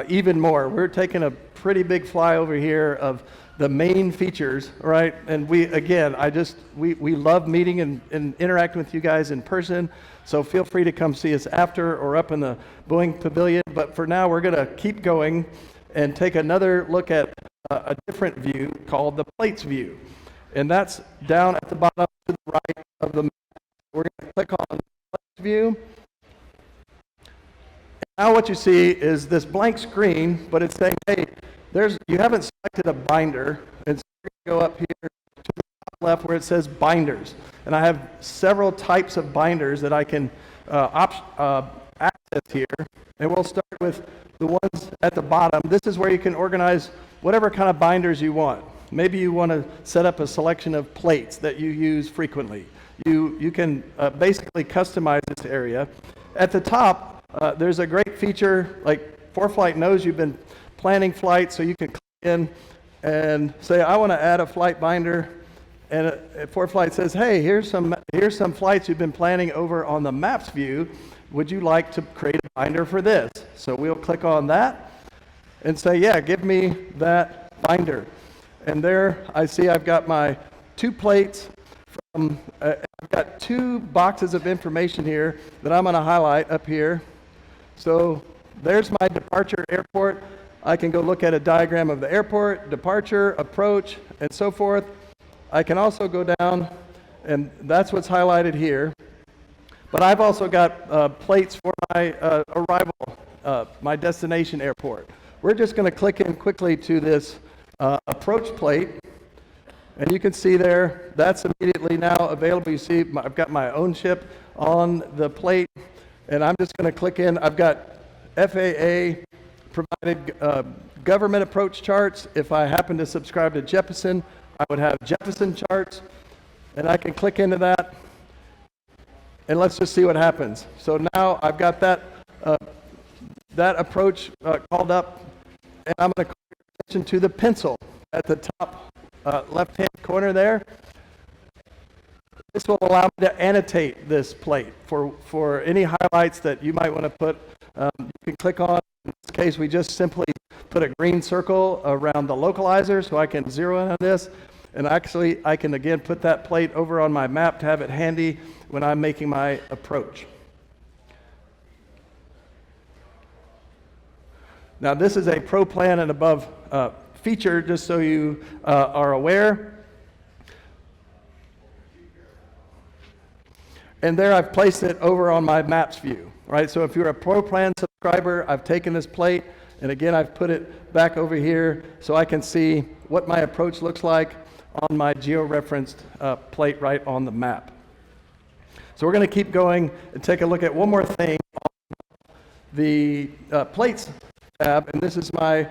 even more. We're taking a pretty big flyover here of the main features, right? And we love meeting and interacting with you guys in person. So feel free to come see us after or up in the Boeing Pavilion. But for now, we're going to keep going and take another look at a different view called the plates view. And that's down at the bottom to the right of the map. We're going to click on plates view. Now what you see is this blank screen, but it's saying, hey, you haven't selected a binder, and so we're going to go up here to the top left where it says binders. And I have several types of binders that I can access here, and we'll start with the ones at the bottom. This is where you can organize whatever kind of binders you want. Maybe you want to set up a selection of plates that you use frequently. You can basically customize this area. At the top, there's a great feature, like ForeFlight knows you've been planning flights, so you can click in and say, I want to add a flight binder, and ForeFlight says, hey, here's some flights you've been planning over on the maps view. Would you like to create a binder for this? So we'll click on that and say, yeah, give me that binder. And there I see I've got my 2 plates. I've got 2 boxes of information here that I'm going to highlight up here. So there's my departure airport. I can go look at a diagram of the airport, departure, approach, and so forth. I can also go down, and that's what's highlighted here. But I've also got plates for my arrival, my destination airport. We're just going to click in quickly to this approach plate. And you can see there, that's immediately now available. You see, I've got my own ship on the plate, and I'm just going to click in. I've got FAA provided government approach charts. If I happen to subscribe to Jeppesen, I would have Jeppesen charts, and I can click into that, and let's just see what happens. So now I've got that approach called up, and I'm going to call your attention to the pencil at the top left-hand corner there. This will allow me to annotate this plate for any highlights that you might want to put. You can click on. In this case, we just simply put a green circle around the localizer so I can zero in on this. And actually, I can again put that plate over on my map to have it handy when I'm making my approach. Now, this is a Pro Plan and above feature, just so you are aware. And there I've placed it over on my maps view, right? So if you're a Pro Plan subscriber, I've taken this plate, and again, I've put it back over here so I can see what my approach looks like on my geo-referenced plate right on the map. So we're going to keep going and take a look at one more thing on the plates tab, and this is my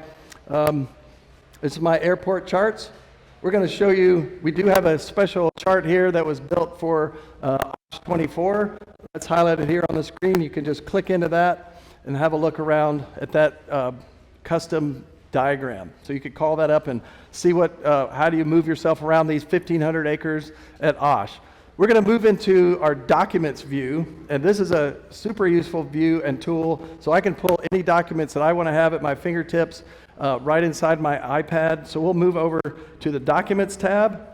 airport charts. We're we're going to show you, we do have a special chart here that was built for Oshkosh 24. That's highlighted here on the screen. You can just click into that and have a look around at that custom diagram. So you could call that up and see how do you move yourself around these 1,500 acres at Osh. We're going to move into our documents view, and this is a super useful view and tool, so I can pull any documents that I want to have at my fingertips right inside my iPad. So we'll move over to the Documents tab,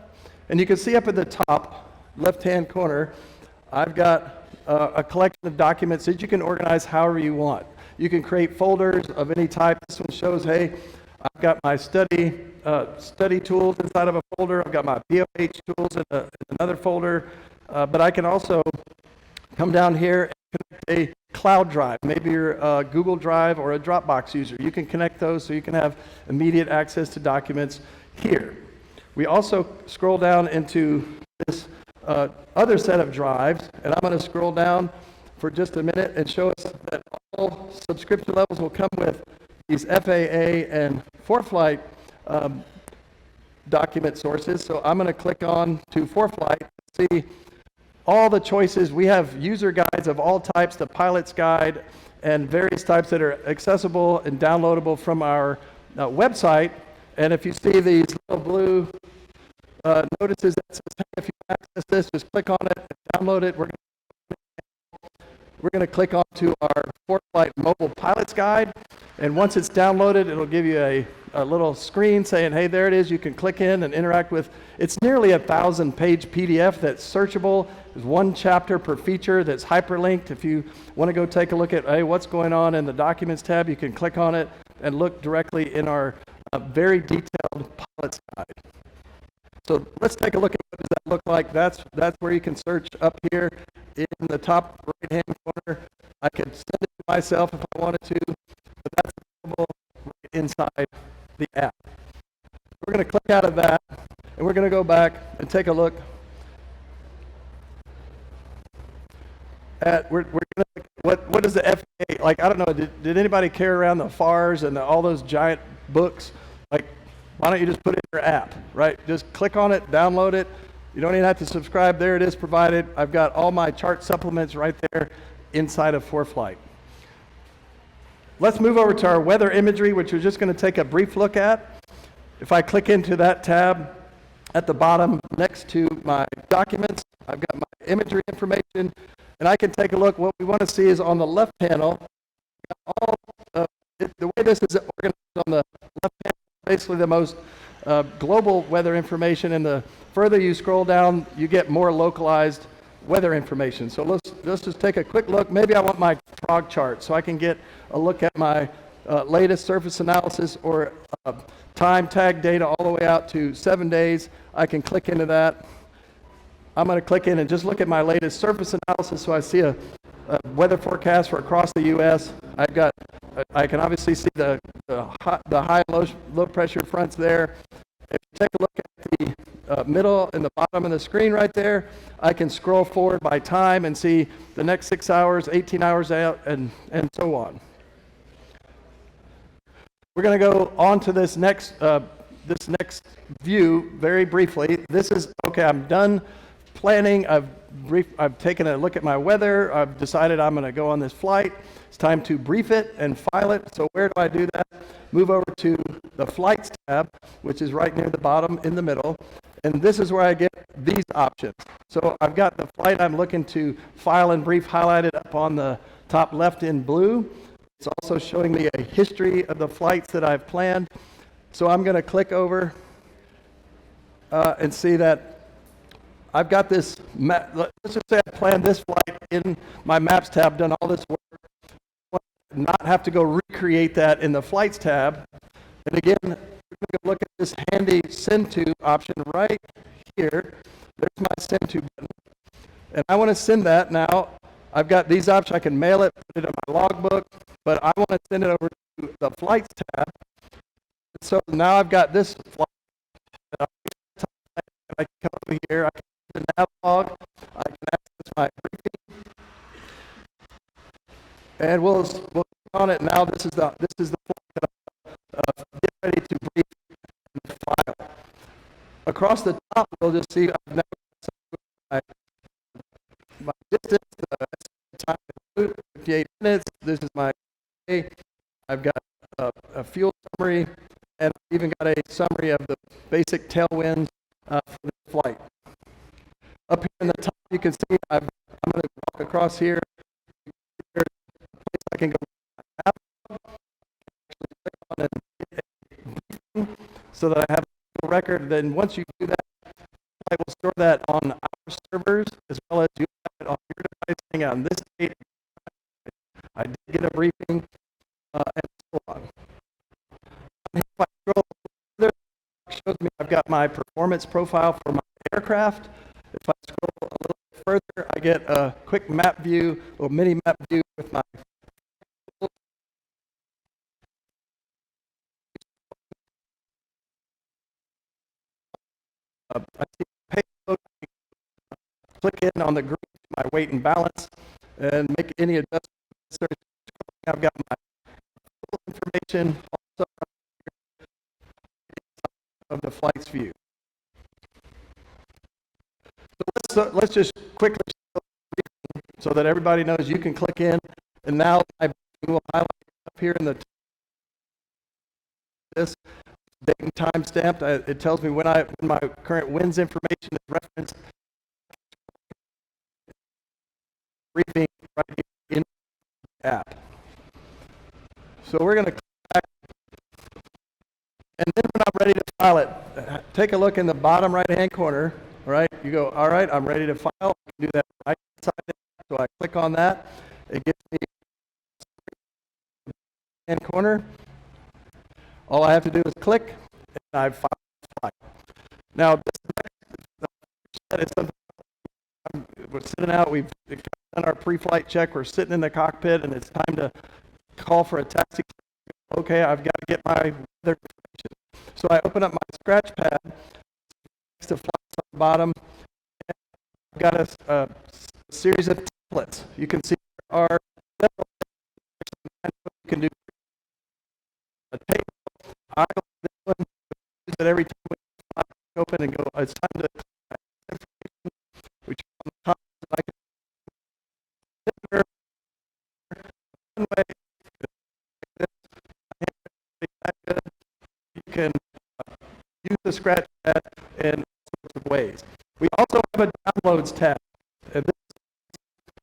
and you can see up at the top left-hand corner, I've got a collection of documents that you can organize however you want. You can create folders of any type. This one shows, hey, I've got my study tools inside of a folder. I've got my POH tools in another folder. But I can also come down here and connect a cloud drive. Maybe you're a Google Drive or a Dropbox user. You can connect those so you can have immediate access to documents here. We also scroll down into this other set of drives, and I'm going to scroll down for just a minute and show us that all subscription levels will come with these FAA and ForeFlight document sources. So I'm going to click on to ForeFlight to see all the choices. We have user guides of all types, the pilot's guide, and various types that are accessible and downloadable from our website. And if you see these little blue notices that says, hey, if you access this, just click on it and download it. We're going to click onto our ForeFlight mobile pilot's guide, and once it's downloaded, it'll give you a little screen saying, hey, there it is. You can click in and interact with. It's nearly 1,000-page PDF that's searchable. There's one chapter per feature that's hyperlinked. If you want to go take a look at, hey, what's going on in the Documents tab, you can click on it and look directly in our very detailed pilot's guide. So let's take a look at what does that look like. That's where you can search up here in the top right-hand corner. I could send it to myself if I wanted to, but that's available right inside the app. We're going to click out of that, and we're going to go back and take a look at, we're going to look at what is the FAA, like, I don't know, did anybody carry around the FARs and all those giant books? Like, why don't you just put it in your app, right? Just click on it, download it. You don't even have to subscribe. There it is provided. I've got all my chart supplements right there inside of ForeFlight. Let's move over to our weather imagery, which we're just going to take a brief look at. If I click into that tab at the bottom next to my documents, I've got my imagery information, and I can take a look. What we want to see is on the left panel, the way this is organized on the left panel, basically the most global weather information, and the further you scroll down, you get more localized weather information. So let's just take a quick look. Maybe I want my frog chart so I can get a look at my latest surface analysis or time tag data all the way out to 7 days. I can click into that. I'm going to click in and just look at my latest surface analysis so I see a weather forecast for across the U.S. I can obviously see the high and low pressure fronts there. If you take a look at the middle and the bottom of the screen right there, I can scroll forward by time and see the next 6 hours, 18 hours out, and so on. We're going to go on to this next view very briefly. This is, okay, I'm done planning. I've taken a look at my weather. I've decided I'm going to go on this flight. It's time to brief it and file it. So where do I do that? Move over to the Flights tab, which is right near the bottom in the middle. And this is where I get these options. So I've got the flight I'm looking to file and brief highlighted up on the top left in blue. It's also showing me a history of the flights that I've planned. So I'm going to click over and see that I've got this map. Let's just say I planned this flight in my Maps tab, done all this work, not have to go recreate that in the Flights tab. And again, we're going to look at this handy Send To option right here. There's my Send To button. And I want to send that now. I've got these options. I can mail it, put it in my logbook, but I want to send it over to the Flights tab. So now I've got this flight. I can come over here. I can the nav log. I can access my briefing, and we'll click on it now. This is the flight that I'm get ready to brief and file. you'll just see I've now got my distance, time, 58 minutes. This is my day. I've got a fuel summary, and I've even got a summary of the basic tailwinds for this flight. Up here in the top, you can see I'm going to walk across here. There's a place I can go on and so that I have a record. Then once you do that, I will store that on our servers as well as you have it on your device. Hang on this date. I did get a briefing and so on. If I scroll further, it shows me I've got my performance profile for my aircraft. If I scroll a little bit further, I get a quick map view or mini map view with my I see payload. Click in on the green to my weight and balance and make any adjustments. I've got my full information also of the flight's view. So let's just quickly so that everybody knows you can click in, and now I will highlight up here in the this date and time stamped. It tells me when my current winds information is referenced. Briefing right here in the app. So we're going to click back, and then when I'm ready to file it, take a look in the bottom right-hand corner. All right, you go, all right, I'm ready to file. I can do that right side. So I click on that. It gives me the right-hand corner. All I have to do is click, and I file. Now, this next is something we're sitting out. We've done our pre-flight check. We're sitting in the cockpit, and it's time to call for a taxi. Okay, I've got to get my weather information. So I open up my scratch pad next to flights on the bottom. And I've got a series of templates. You can see there are several. You can do a table. I use it every time we open and go. It's time to information. We turn on the top. I can one way. You can use the scratch pad in all sorts of ways. We also have a downloads tab, and this is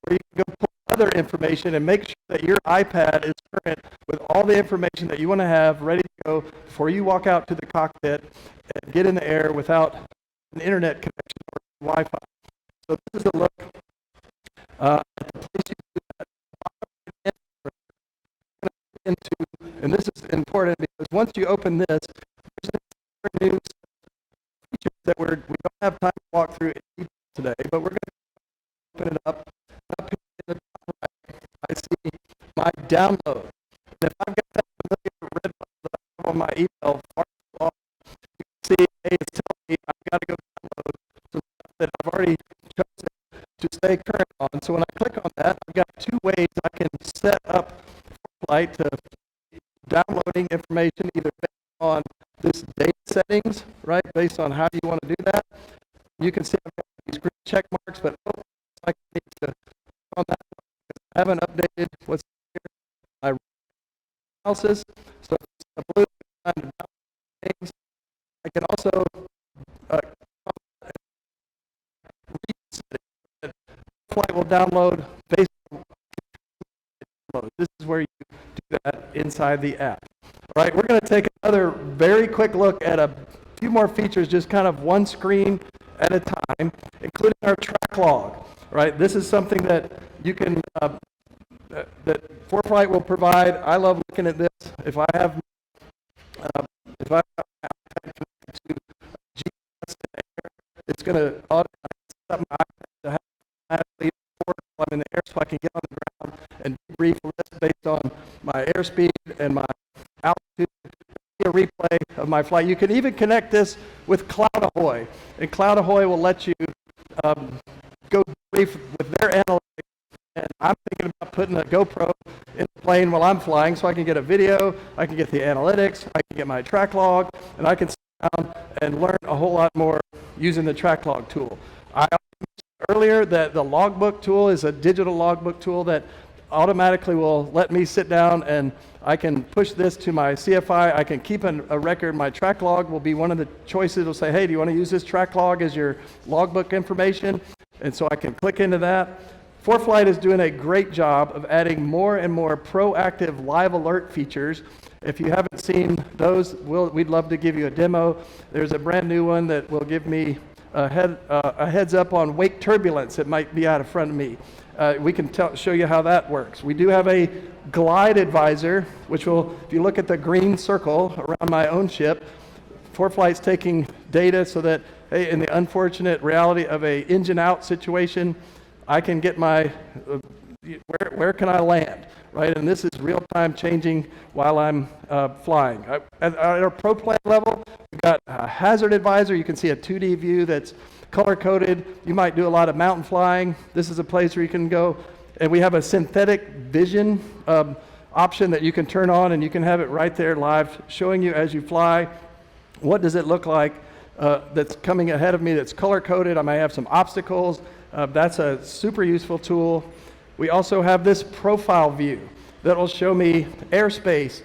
where you can go pull other information and make sure that your iPad is current with all the information that you want to have ready to go before you walk out to the cockpit and get in the air without an internet connection or Wi-Fi. So this is a look at the place you do that. And this is important because once you open this, there's new features that we don't have time to walk through today, but we're going to open it up. Up here in the top right, I see my download. And if I've got that familiar red button that I have on my email far too long, you can see, hey, it's telling me I've got to go download some stuff that I've already chosen to stay current on. So when I click on that, I've got two ways I can set up ForeFlight to downloading information either based on this date settings, right, based on how you want to do that. You can see I've got these green check marks, but I need to on that. I haven't updated what's here. My analysis, so it's a blue kind of things. I can also ForeFlight will download based on this is where you do that inside the app. All right, we're going to take another very quick look at a few more features, just kind of one screen at a time, including our track log. All right, this is something that you can that ForeFlight will provide. I love looking at this. If I have my iPad connected to GPS in the air, it's going to automatically set up my iPad to have automatically while I'm in the air, so I can get on the ground and debrief list based on my airspeed and my altitude. A replay of my flight. You can even connect this with Cloud and Cloud will let you go brief with their analytics. And I'm thinking about putting a GoPro in the plane while I'm flying, so I can get a video, I can get the analytics, I can get my track log, and I can sit down and learn a whole lot more using the track log tool. I mentioned earlier that the logbook tool is a digital logbook tool that automatically will let me sit down and I can push this to my CFI. I can keep a record. My track log will be one of the choices. It'll say, hey, do you want to use this track log as your logbook information? And so I can click into that. ForeFlight is doing a great job of adding more and more proactive live alert features. If you haven't seen those, we'd love to give you a demo. There's a brand new one that will give me a heads up on wake turbulence that might be out in front of me. We can show you how that works. We do have a glide advisor, which will, if you look at the green circle around my own ship, ForeFlight's taking data so that, hey, in the unfortunate reality of a engine out situation, I can get my, where can I land, right? And this is real time changing while I'm flying. At our pro plan level, we've got a hazard advisor. You can see a 2D view that's color coded. You might do a lot of mountain flying. This is a place where you can go. And we have a synthetic vision option that you can turn on, and you can have it right there live showing you as you fly. What does it look like that's coming ahead of me that's color coded? I may have some obstacles. That's a super useful tool. We also have this profile view that will show me airspace,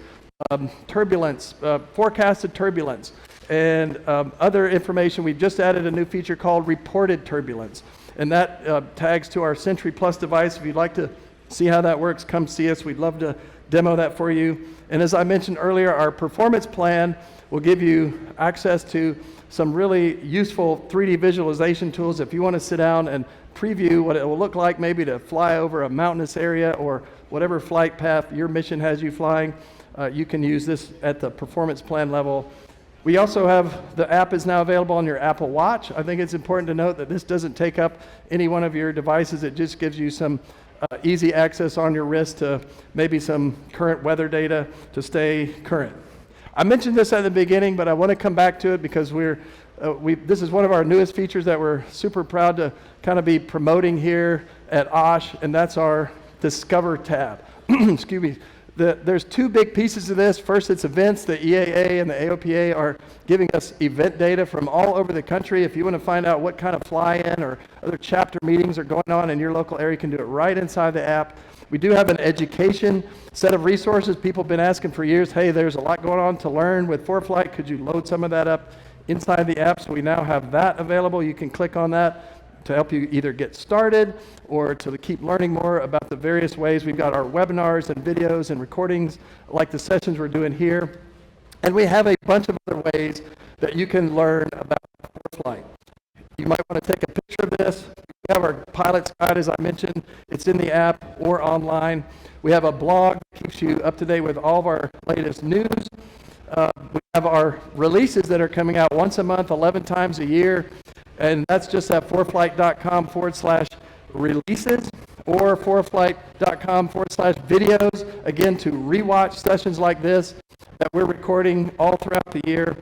turbulence, forecasted turbulence, and other information. We've just added a new feature called reported turbulence, and that tags to our Sentry Plus device. If you'd like to see how that works, come see us. We'd love to demo that for you. And as I mentioned earlier, our performance plan will give you access to some really useful 3D visualization tools if you want to sit down and preview what it will look like maybe to fly over a mountainous area or whatever flight path your mission has you flying. You can use this at the performance plan level. We also have, the app is now available on your Apple Watch. I think it's important to note that this doesn't take up any one of your devices. It just gives you some easy access on your wrist to maybe some current weather data to stay current. I mentioned this at the beginning, but I want to come back to it because this is one of our newest features that we're super proud to kind of be promoting here at Osh, and that's our Discover tab. Excuse me. There's two big pieces of this. First, it's events. The EAA and the AOPA are giving us event data from all over the country. If you want to find out what kind of fly-in or other chapter meetings are going on in your local area, you can do it right inside the app. We do have an education set of resources. People have been asking for years, hey, there's a lot going on to learn with ForeFlight. Could you load some of that up inside the app? So we now have that available. You can click on that to help you either get started or to keep learning more about the various ways. We've got our webinars and videos and recordings like the sessions we're doing here. And we have a bunch of other ways that you can learn about ForeFlight. You might want to take a picture of this. We have our pilot's guide, as I mentioned. It's in the app or online. We have a blog that keeps you up to date with all of our latest news. We have our releases that are coming out once a month, 11 times a year. And that's just at foreflight.com/releases or foreflight.com/videos, again, to rewatch sessions like this that we're recording all throughout the year.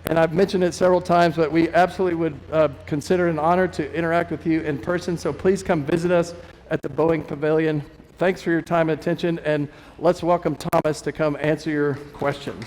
And I've mentioned it several times, but we absolutely would consider it an honor to interact with you in person. So please come visit us at the Boeing Pavilion. Thanks for your time and attention, and let's welcome Thomas to come answer your questions.